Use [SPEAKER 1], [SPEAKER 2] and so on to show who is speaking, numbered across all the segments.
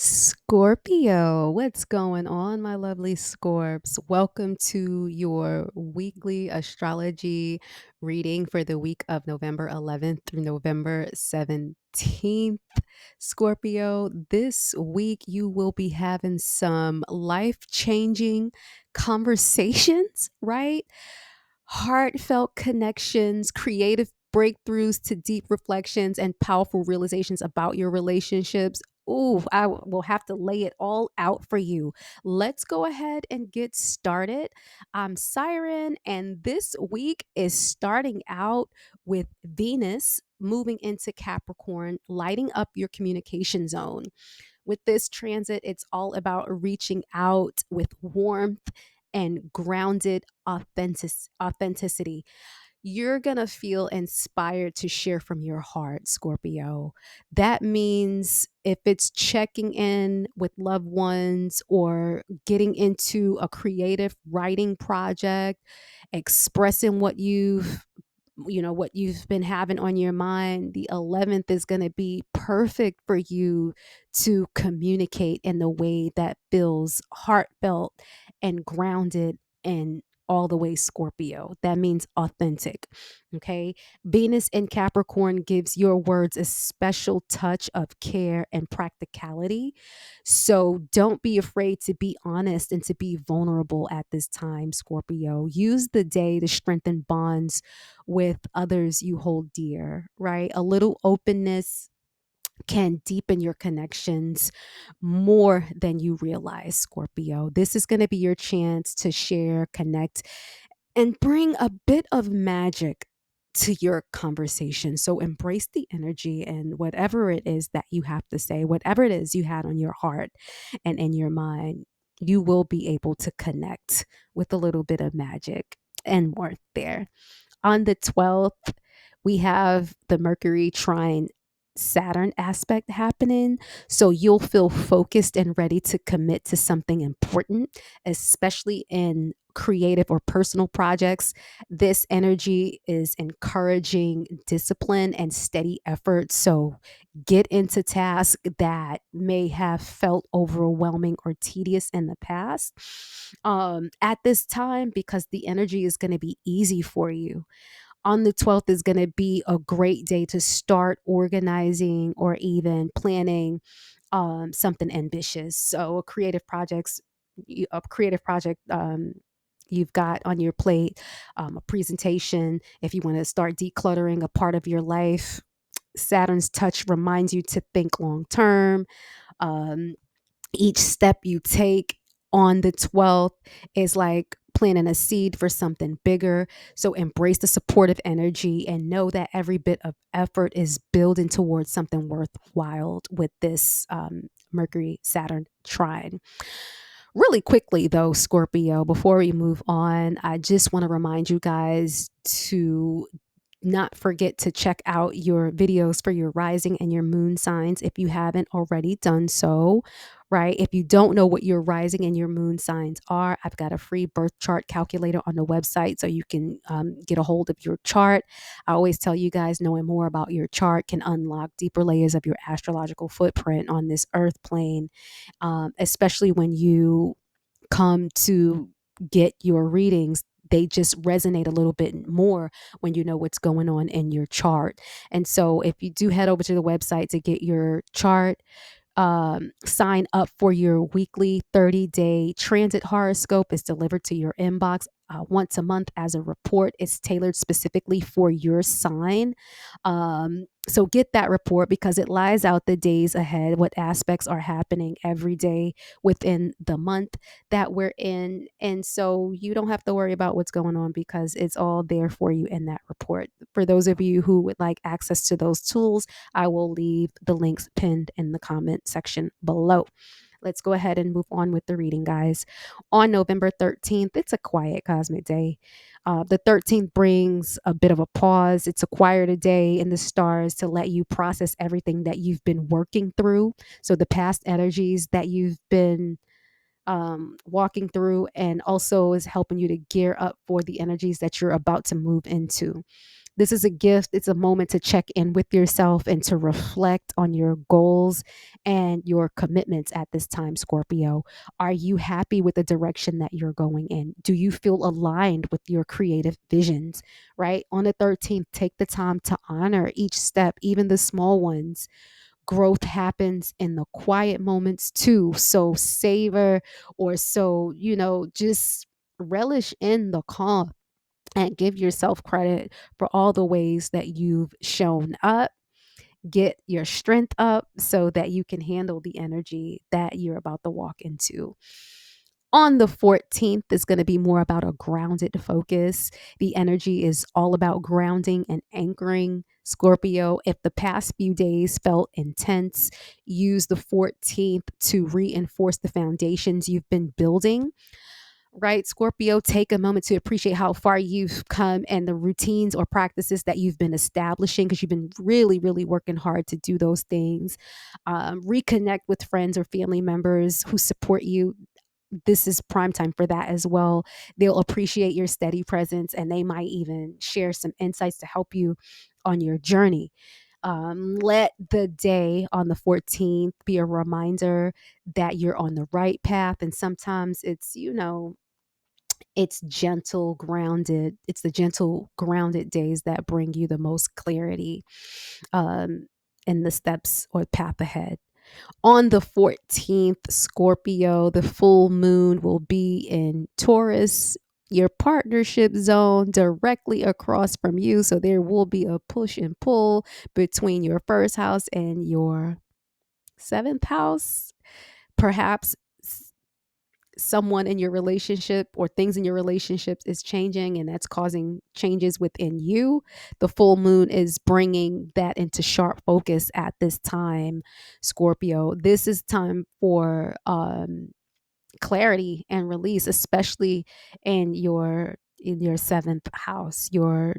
[SPEAKER 1] Scorpio, what's going on, my lovely Scorps? Welcome to your weekly astrology reading for the week of November 11th through November 17th. Scorpio, this week you will be having some life changing conversations, right? Heartfelt connections, creative breakthroughs to deep reflections, and powerful realizations about your relationships. Ooh, will have to lay it all out for you. Let's go ahead and get started. I'm Siren, and this week is starting out with Venus moving into Capricorn, lighting up your communication zone. With this transit, it's all about reaching out with warmth and grounded authenticity. You're going to feel inspired to share from your heart, Scorpio. That means if it's checking in with loved ones or getting into a creative writing project, expressing what you've been having on your mind, the 11th is going to be perfect for you to communicate in the way that feels heartfelt and grounded and all the way Scorpio. That means authentic. Okay. Venus in Capricorn gives your words a special touch of care and practicality. So don't be afraid to be honest and to be vulnerable at this time, Scorpio. Use the day to strengthen bonds with others you hold dear, right? A little openness can deepen your connections more than you realize, Scorpio. This is going to be your chance to share, connect, and bring a bit of magic to your conversation. So embrace the energy and whatever it is that you have to say, whatever it is you had on your heart and in your mind, you will be able to connect with a little bit of magic and more there. On the 12th, we have the Mercury trine Saturn aspect happening. So you'll feel focused and ready to commit to something important, especially in creative or personal projects. This energy is encouraging discipline and steady effort. So get into tasks that may have felt overwhelming or tedious in the past at this time, because the energy is going to be easy for you. On the 12th is going to be a great day to start organizing or even planning something ambitious. So a creative project you've got on your plate, a presentation, if you want to start decluttering a part of your life. Saturn's touch reminds you to think long term. Um, each step you take on the 12th is like planting a seed for something bigger. So embrace the supportive energy and know that every bit of effort is building towards something worthwhile with this Mercury Saturn trine. Really quickly, though, Scorpio, before we move on, I just want to remind you guys to not forget to check out your videos for your rising and your moon signs if you haven't already done so, right? If you don't know what your rising and your moon signs are, I've got a free birth chart calculator on the website so you can get a hold of your chart. I always tell you guys, knowing more about your chart can unlock deeper layers of your astrological footprint on this earth plane, especially when you come to get your readings. They just resonate a little bit more when you know what's going on in your chart. And so if you do head over to the website to get your chart, sign up for your weekly 30-day transit horoscope. Is delivered to your inbox once a month as a report. It's tailored specifically for your sign. So get that report because it lies out the days ahead, what aspects are happening every day within the month that we're in. And so you don't have to worry about what's going on because it's all there for you in that report. For those of you who would like access to those tools, I will leave the links pinned in the comment section below. Let's go ahead and move on with the reading, guys. On November 13th, it's a quiet cosmic day. The 13th brings a bit of a pause. It's a quieter day in the stars to let you process everything that you've been working through. So the past energies that you've been walking through, and also is helping you to gear up for the energies that you're about to move into. This is a gift. It's a moment to check in with yourself and to reflect on your goals and your commitments at this time, Scorpio. Are you happy with the direction that you're going in? Do you feel aligned with your creative visions, right? On the 13th, take the time to honor each step, even the small ones. Growth happens in the quiet moments too. So savor or so, just relish in the calm and give yourself credit for all the ways that you've shown up. Get your strength up so that you can handle the energy that you're about to walk into. On the 14th is going to be more about a grounded focus. The energy is all about grounding and anchoring. Scorpio, if the past few days felt intense, use the 14th to reinforce the foundations you've been building. Right, Scorpio, take a moment to appreciate how far you've come and the routines or practices that you've been establishing, because you've been really, really working hard to do those things. Reconnect with friends or family members who support you. This is prime time for that as well. They'll appreciate your steady presence and they might even share some insights to help you on your journey. Let the day on the 14th be a reminder that you're on the right path. And sometimes it's gentle, grounded. It's the gentle, grounded days that bring you the most clarity um, in the steps or path ahead. On the 14th, Scorpio, the full moon will be in Taurus, your partnership zone directly across from you. So there will be a push and pull between your first house and your seventh house. Perhaps someone in your relationship or things in your relationships is changing and that's causing changes within you. The full moon is bringing that into sharp focus at this time, Scorpio. This is time for clarity and release, especially in your seventh house, your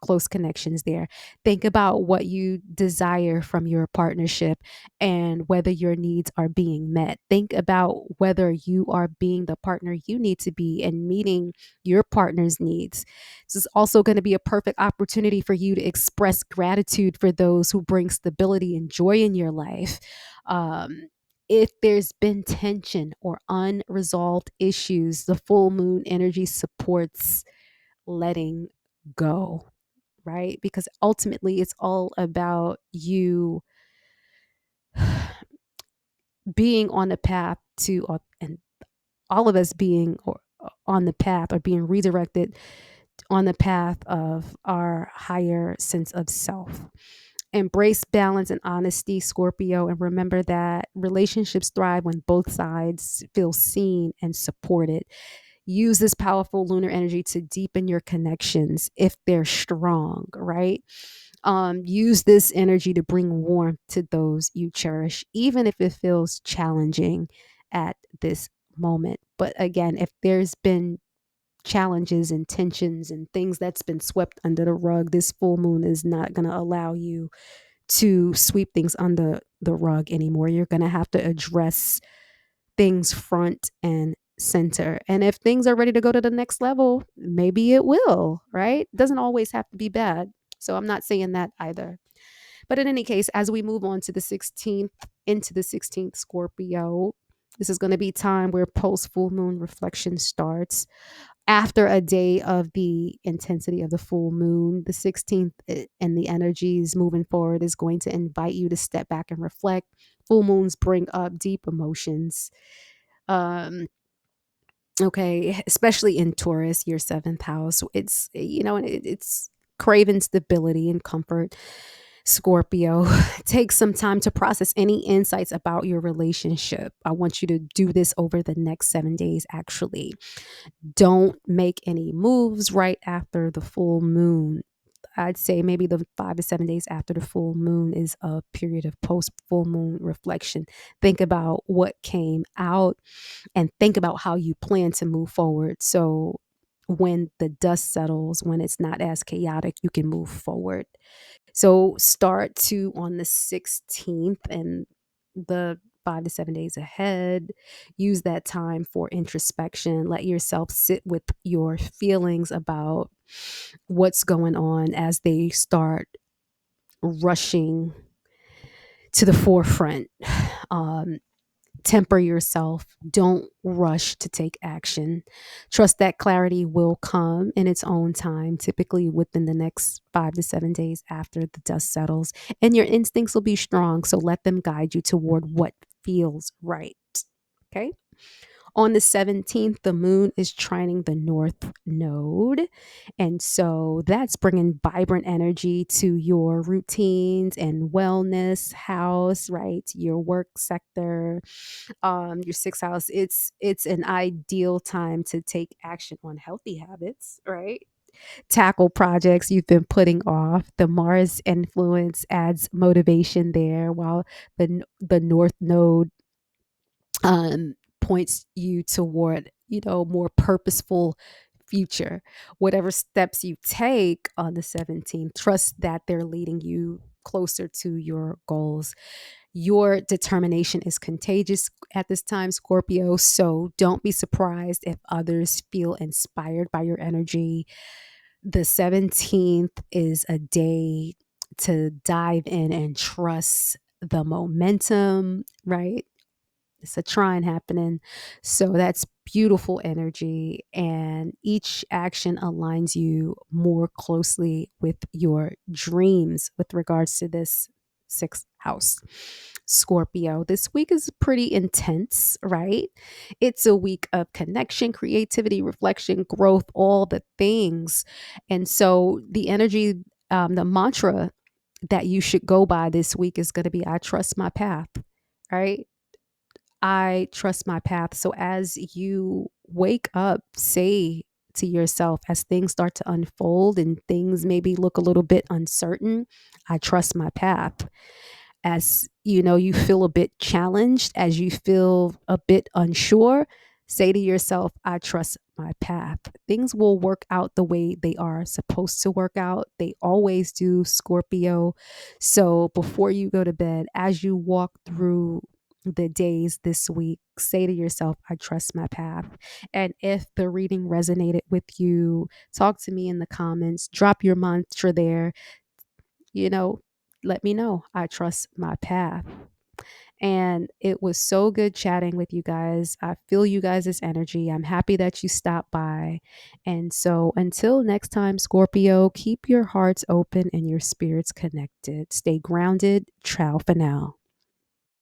[SPEAKER 1] close connections there. Think about what you desire from your partnership and whether your needs are being met. Think about whether you are being the partner you need to be and meeting your partner's needs. This is also going to be a perfect opportunity for you to express gratitude for those who bring stability and joy in your life. um, if there's been tension or unresolved issues, the full moon energy supports letting go, right? Because ultimately it's all about you being on the path to, and all of us being on the path or being redirected on the path of our higher sense of self. Embrace balance and honesty, Scorpio, and remember that relationships thrive when both sides feel seen and supported. Use this powerful lunar energy to deepen your connections if they're strong, right? Use this energy to bring warmth to those you cherish, even if it feels challenging at this moment. But again, if there's been challenges and tensions and things that's been swept under the rug, this full moon is not going to allow you to sweep things under the rug anymore. You're going to have to address things front and center. And if things are ready to go to the next level, maybe it will, right? It doesn't always have to be bad. So I'm not saying that either. But in any case, as we move on to the 16th, into the 16th Scorpio, this is going to be time where post full moon reflection starts. After a day of the intensity of the full moon, the 16th and the energies moving forward is going to invite you to step back and reflect. Full moons bring up deep emotions. Um, okay, especially in Taurus, your seventh house. It's craving stability and comfort. Scorpio, take some time to process any insights about your relationship. I want you to do this over the next 7 days, actually. Don't make any moves right after the full moon. I'd say maybe the 5 to 7 days after the full moon is a period of post full moon reflection. Think about what came out and think about how you plan to move forward. So when the dust settles, when it's not as chaotic, you can move forward. So start to on the 16th and the 5 to 7 days ahead. Use that time for introspection. Let yourself sit with your feelings about what's going on as they start rushing to the forefront. Um, Temper yourself. Don't rush to take action. Trust that clarity will come in its own time, typically within the next 5 to 7 days after the dust settles. And your instincts will be strong, so let them guide you toward what feels right. Okay. On the 17th, the moon is trining the north node. And so that's bringing vibrant energy to your routines and wellness house, right? Your work sector, your sixth house. It's an ideal time to take action on healthy habits, right? Tackle projects you've been putting off. The Mars influence adds motivation there, while the North Node points you toward, more purposeful future. Whatever steps you take on the 17th, trust that they're leading you closer to your goals. Your determination is contagious at this time, Scorpio. So don't be surprised if others feel inspired by your energy. The 17th is a day to dive in and trust the momentum, right? It's a trine happening. So that's beautiful energy. And each action aligns you more closely with your dreams with regards to this sixth house. Scorpio, this week is pretty intense, right? It's a week of connection, creativity, reflection, growth, all the things. And so the energy, the mantra that you should go by this week is going to be I trust my path, right? I trust my path. So as you wake up, say to yourself, as things start to unfold and things maybe look a little bit uncertain, I trust my path. As you feel a bit challenged, as you feel a bit unsure, say to yourself, I trust my path. Things will work out the way they are supposed to work out. They always do, Scorpio. So before you go to bed, as you walk through the days this week, say to yourself, I trust my path. And if the reading resonated with you, talk to me in the comments, drop your mantra there, you know, let me know. I trust my path. And it was so good chatting with you guys. I feel you guys' energy. I'm happy that you stopped by. And so until next time, Scorpio, keep your hearts open and your spirits connected. Stay grounded. Ciao for now.